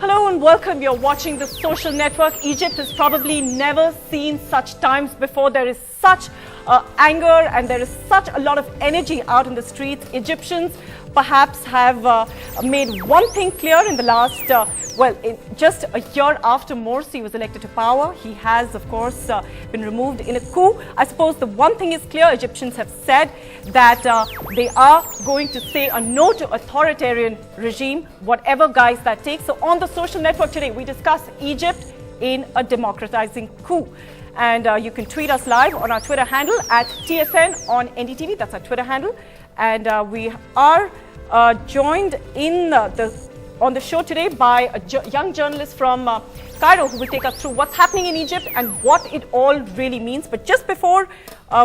Hello and welcome. You're watching The Social Network. Egypt has probably never seen such times before. There is such anger and there is such a lot of energy out in the streets. Egyptians perhaps have made one thing clear in the last, in just a year after Morsi was elected to power. He has, of course, been removed in a coup. I suppose the one thing is clear. Egyptians have said that they are going to say a no to authoritarian regime, whatever guise that takes. So on The Social Network today, we discuss Egypt in a democratizing coup. And you can tweet us live on our Twitter handle at TSN on NDTV. That's our Twitter handle. And we are joined on the show today by a young journalist from Cairo who will take us through what's happening in Egypt and what it all really means. But just before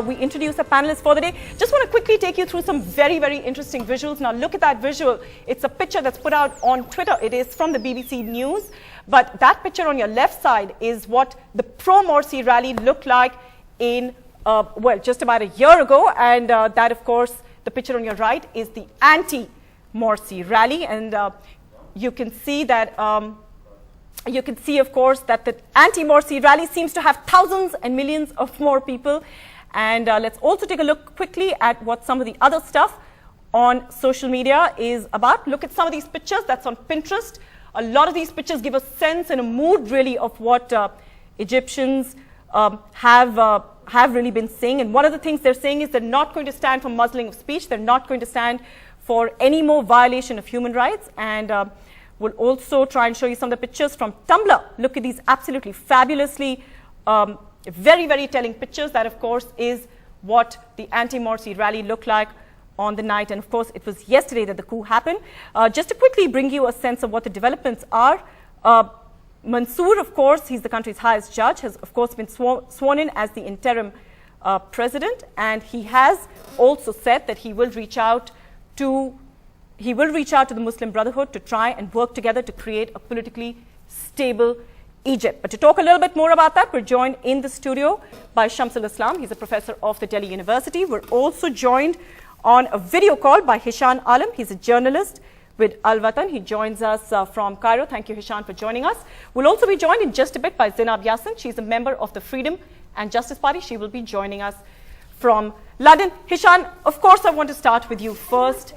we introduce our panelists for the day, just want to quickly take you through some very, very interesting visuals. Now look at that visual. It's a picture that's put out on Twitter. It is from the BBC News. But that picture on your left side is what the pro-Morsi rally looked like in, just about a year ago. And that, of course, the picture on your right is the anti-Morsi rally. And you can see that, of course, that the anti-Morsi rally seems to have thousands and millions of more people. And let's also take a look quickly at what some of the other stuff on social media is about. Look at some of these pictures. That's on Pinterest. A lot of these pictures give a sense and a mood, really, of what Egyptians have really been saying. And one of the things they're saying is they're not going to stand for muzzling of speech. They're not going to stand for any more violation of human rights. And we'll also try and show you some of the pictures from Tumblr. Look at these absolutely fabulously, very, very telling pictures. That, of course, is what the anti-Morsi rally looked like on the night. And of course, it was yesterday that the coup happened. Just to quickly bring you a sense of what the developments are, Mansour, of course, he's the country's highest judge, has of course been sworn in as the interim president. And he has also said that he will reach out to the Muslim Brotherhood to try and work together to create a politically stable Egypt. But to talk a little bit more about that, we're joined in the studio by Shamsul Islam. He's a professor of the Delhi University. We're also joined on a video call by Hishan Alam. He's a journalist with Al Watan. He joins us from Cairo. Thank you, Hishan, for joining us. We'll also be joined in just a bit by Zainab Yassin. She's a member of the Freedom and Justice Party. She will be joining us from London. Hishan, of course, I want to start with you first.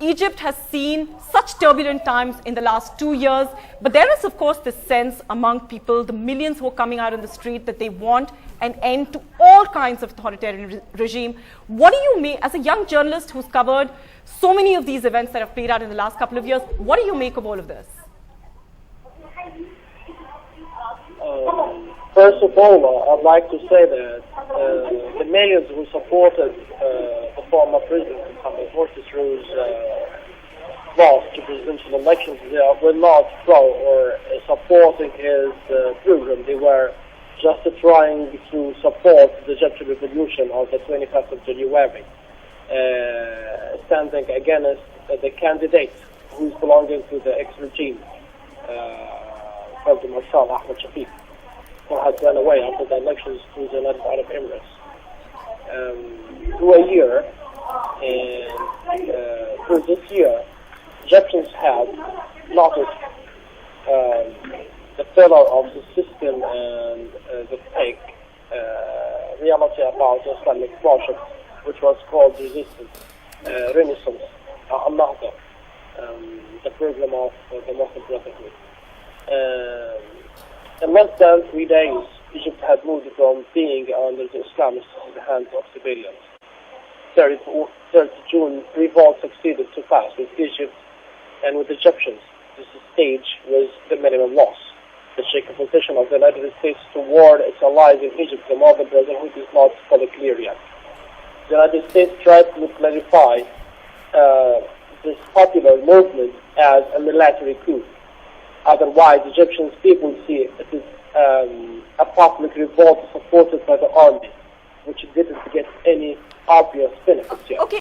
Egypt has seen such turbulent times in the last 2 years, but there is, of course, this sense among people, the millions who are coming out in the street, that they want an end to all kinds of authoritarian regime. What do you make, as a young journalist who's covered so many of these events that have played out in the last couple of years, what do you make of all of this? First of all, I'd like to say that the millions who supported the former president, Mohamed Morsi, through his loss to presidential elections, were not pro or supporting his program. They were just trying to support the Egyptian revolution of the 25th of January, standing against the candidate who is belonging to the ex-regime, President Marshal Ahmed Shafiq, who had run away after the elections to the United Arab Emirates. Through a year, and through this year, Egyptians have noticed the failure of the system and the fake reality about the Islamic project, which was called Resistance, Renaissance, Al-Nahda, the program of the Muslim Brotherhood. In less than 3 days, Egypt had moved from being under the Islamists to the hands of civilians. 3rd June, revolt succeeded to pass with Egypt and with Egyptians. This stage was the minimum loss. The shaky position of the United States toward its allies in Egypt, the Muslim Brotherhood, is not fully clear yet. The United States tried to clarify this popular movement as a military coup. Otherwise, Egyptian people see it as a public revolt supported by the army, which didn't get any obvious benefits yet. Okay.